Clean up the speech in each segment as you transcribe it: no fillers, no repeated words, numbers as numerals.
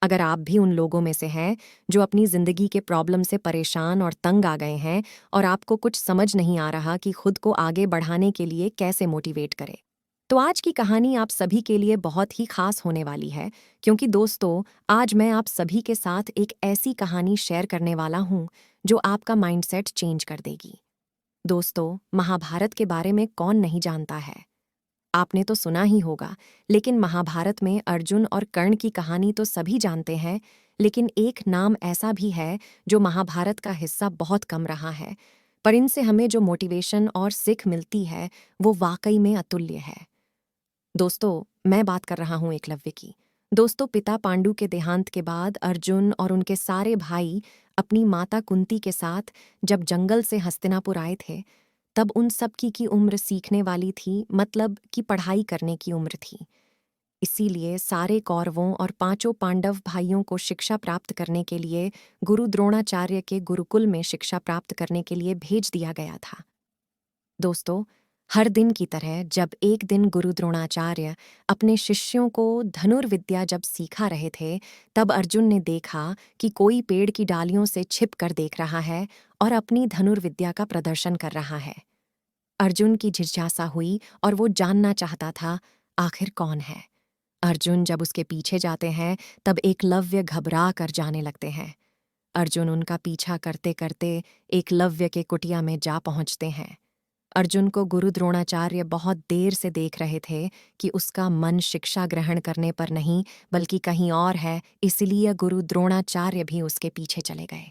अगर आप भी उन लोगों में से हैं जो अपनी ज़िंदगी के प्रॉब्लम से परेशान और तंग आ गए हैं और आपको कुछ समझ नहीं आ रहा कि खुद को आगे बढ़ाने के लिए कैसे मोटिवेट करें, तो आज की कहानी आप सभी के लिए बहुत ही खास होने वाली है, क्योंकि दोस्तों, आज मैं आप सभी के साथ एक ऐसी कहानी शेयर करने वाला हूं जो आपका माइंडसेट चेंज कर देगी। दोस्तों, महाभारत के बारे में कौन नहीं जानता है? आपने तो सुना ही होगा, लेकिन महाभारत में अर्जुन और कर्ण की कहानी तो सभी जानते हैं, लेकिन एक नाम ऐसा भी है जो महाभारत का हिस्सा बहुत कम रहा है, पर इनसे हमें जो मोटिवेशन और सीख मिलती है वो वाकई में अतुल्य है। दोस्तों, मैं बात कर रहा हूँ एकलव्य की। दोस्तों, पिता पांडु के देहांत के बाद अर्जुन और उनके सारे भाई अपनी माता कुंती के साथ जब जंगल से हस्तिनापुर आए थे, तब उन सब की उम्र सीखने वाली थी, मतलब कि पढ़ाई करने की उम्र थी। इसीलिए सारे कौरवों और पांचों पांडव भाइयों को शिक्षा प्राप्त करने के लिए गुरु द्रोणाचार्य के गुरुकुल में शिक्षा प्राप्त करने के लिए भेज दिया गया था। दोस्तों, हर दिन की तरह जब एक दिन गुरु द्रोणाचार्य अपने शिष्यों को धनुर्विद्या जब सिखा रहे थे, तब अर्जुन ने देखा कि कोई पेड़ की डालियों से छिप कर देख रहा है और अपनी धनुर्विद्या का प्रदर्शन कर रहा है। अर्जुन की जिज्ञासा हुई और वो जानना चाहता था, आखिर कौन है। अर्जुन जब उसके पीछे जाते हैं, तब एकलव्य घबरा कर जाने लगते हैं। अर्जुन उनका पीछा करते करते एकलव्य के कुटिया में जा पहुंचते हैं। अर्जुन को गुरु द्रोणाचार्य बहुत देर से देख रहे थे कि उसका मन शिक्षा ग्रहण करने पर नहीं बल्कि कहीं और है, इसलिए गुरु द्रोणाचार्य भी उसके पीछे चले गए।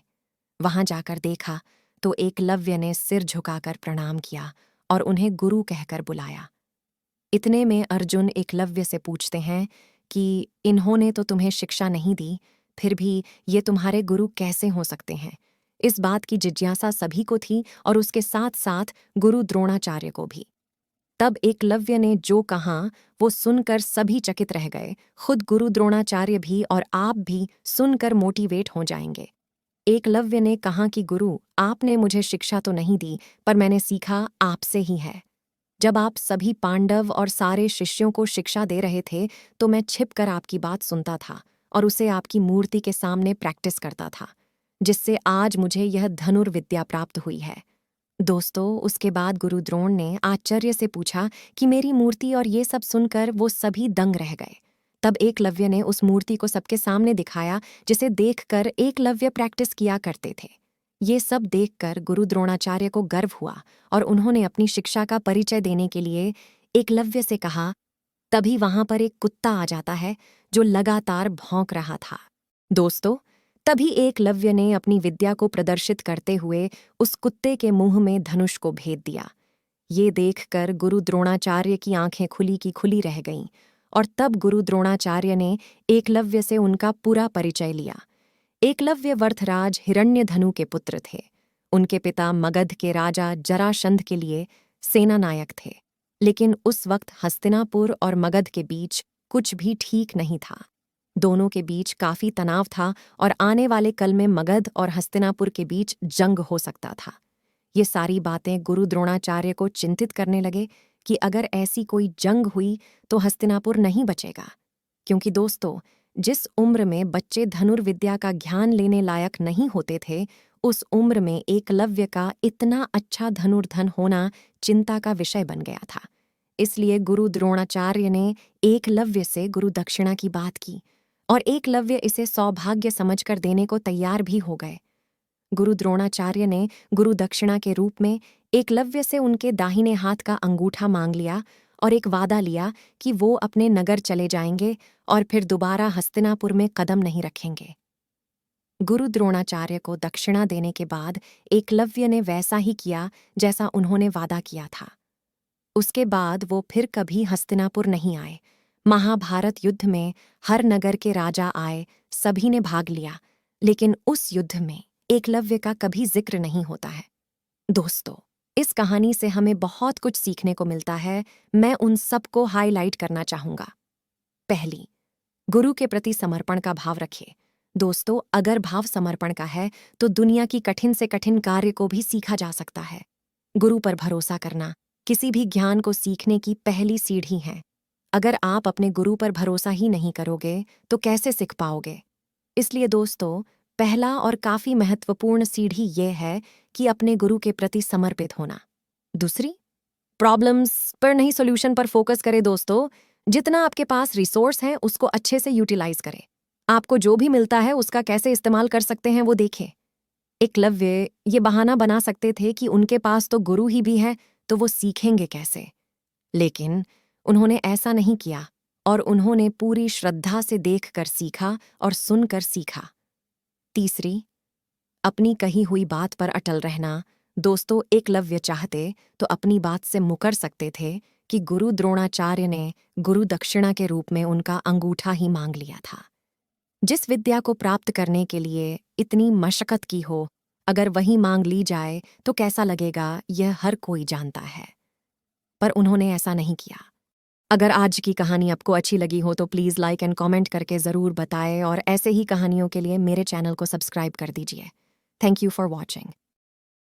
वहां जाकर देखा तो एकलव्य ने सिर झुकाकर प्रणाम किया और उन्हें गुरु कहकर बुलाया। इतने में अर्जुन एकलव्य से पूछते हैं कि इन्होंने तो तुम्हें शिक्षा नहीं दी, फिर भी ये तुम्हारे गुरु कैसे हो सकते हैं? इस बात की जिज्ञासा सभी को थी और उसके साथ साथ गुरु द्रोणाचार्य को भी। तब एकलव्य ने जो कहा वो सुनकर सभी चकित रह गए। खुद गुरु द्रोणाचार्य भी और आप भी सुनकर मोटिवेट हो जाएंगे। एकलव्य ने कहा कि गुरु, आपने मुझे शिक्षा तो नहीं दी, पर मैंने सीखा आपसे ही है। जब आप सभी पांडव और सारे शिष्यों को शिक्षा दे रहे थे, तो मैं छिपकर आपकी बात सुनता था और उसे आपकी मूर्ति के सामने प्रैक्टिस करता था, जिससे आज मुझे यह धनुर्विद्या प्राप्त हुई है। दोस्तों, उसके बाद गुरु द्रोण ने आश्चर्य से पूछा कि मेरी मूर्ति, और ये सब सुनकर वो सभी दंग रह गए। तब एकलव्य ने उस मूर्ति को सबके सामने दिखाया, जिसे देखकर एकलव्य प्रैक्टिस किया करते थे। ये सब देखकर गुरु द्रोणाचार्य को गर्व हुआ और उन्होंने अपनी शिक्षा का परिचय देने के लिए एकलव्य से कहा। तभी वहां पर एक कुत्ता आ जाता है जो लगातार भौंक रहा था। दोस्तों, तभी एकलव्य ने अपनी विद्या को प्रदर्शित करते हुए उस कुत्ते के मुंह में धनुष को भेद दिया। ये देखकर गुरु द्रोणाचार्य की आंखें खुली की खुली रह गईं और तब गुरु द्रोणाचार्य ने एकलव्य से उनका पूरा परिचय लिया। एकलव्य वर्थराज हिरण्यधनु के पुत्र थे। उनके पिता मगध के राजा जरासंध के लिए सेनानायक थे, लेकिन उस वक्त हस्तिनापुर और मगध के बीच कुछ भी ठीक नहीं था। दोनों के बीच काफी तनाव था और आने वाले कल में मगध और हस्तिनापुर के बीच जंग हो सकता था। ये सारी बातें गुरु द्रोणाचार्य को चिंतित करने लगे कि अगर ऐसी कोई जंग हुई तो हस्तिनापुर नहीं बचेगा, क्योंकि दोस्तों, जिस उम्र में बच्चे धनुर्विद्या का ज्ञान लेने लायक नहीं होते थे, उस उम्र में एकलव्य का इतना अच्छा धनुर्धन होना चिंता का विषय बन गया था। इसलिए गुरु द्रोणाचार्य ने एकलव्य से गुरु दक्षिणा की बात की और एकलव्य इसे सौभाग्य समझकर देने को तैयार भी हो गए। गुरु द्रोणाचार्य ने गुरु दक्षिणा के रूप में एकलव्य से उनके दाहिने हाथ का अंगूठा मांग लिया और एक वादा लिया कि वो अपने नगर चले जाएंगे और फिर दोबारा हस्तिनापुर में कदम नहीं रखेंगे। गुरु द्रोणाचार्य को दक्षिणा देने के बाद एकलव्य ने वैसा ही किया जैसा उन्होंने वादा किया था। उसके बाद वो फिर कभी हस्तिनापुर नहीं आए। महाभारत युद्ध में हर नगर के राजा आए, सभी ने भाग लिया, लेकिन उस युद्ध में एकलव्य का कभी जिक्र नहीं होता है। दोस्तों, इस कहानी से हमें बहुत कुछ सीखने को मिलता है। मैं उन सबको हाईलाइट करना चाहूंगा। पहली, गुरु के प्रति समर्पण का भाव रखिए। दोस्तों, अगर भाव समर्पण का है तो दुनिया की कठिन से कठिन कार्य को भी सीखा जा सकता है। गुरु पर भरोसा करना किसी भी ज्ञान को सीखने की पहली सीढ़ी है। अगर आप अपने गुरु पर भरोसा ही नहीं करोगे तो कैसे सीख पाओगे? इसलिए दोस्तों, पहला और काफी महत्वपूर्ण सीढ़ी ये है कि अपने गुरु के प्रति समर्पित होना। दूसरी, प्रॉब्लम्स पर नहीं सॉल्यूशन पर फोकस करें दोस्तों। जितना आपके पास रिसोर्स है उसको अच्छे से यूटिलाइज करें। आपको जो भी मिलता है उसका कैसे इस्तेमाल कर सकते हैं वो देखें। एकलव्य ये बहाना बना सकते थे कि उनके पास तो गुरु ही भी है, तो वो सीखेंगे कैसे। लेकिन उन्होंने ऐसा नहीं किया और उन्होंने पूरी श्रद्धा से देखकर सीखा और सुनकर सीखा। तीसरी, अपनी कही हुई बात पर अटल रहना। दोस्तों, एकलव्य चाहते तो अपनी बात से मुकर सकते थे कि गुरु द्रोणाचार्य ने गुरु दक्षिणा के रूप में उनका अंगूठा ही मांग लिया था। जिस विद्या को प्राप्त करने के लिए इतनी मशक्कत की हो, अगर वही मांग ली जाए तो कैसा लगेगा, यह हर कोई जानता है। पर उन्होंने ऐसा नहीं किया। अगर आज की कहानी आपको अच्छी लगी हो तो प्लीज़ लाइक एंड कमेंट करके ज़रूर बताएं और ऐसे ही कहानियों के लिए मेरे चैनल को सब्सक्राइब कर दीजिए। Thank you for watching.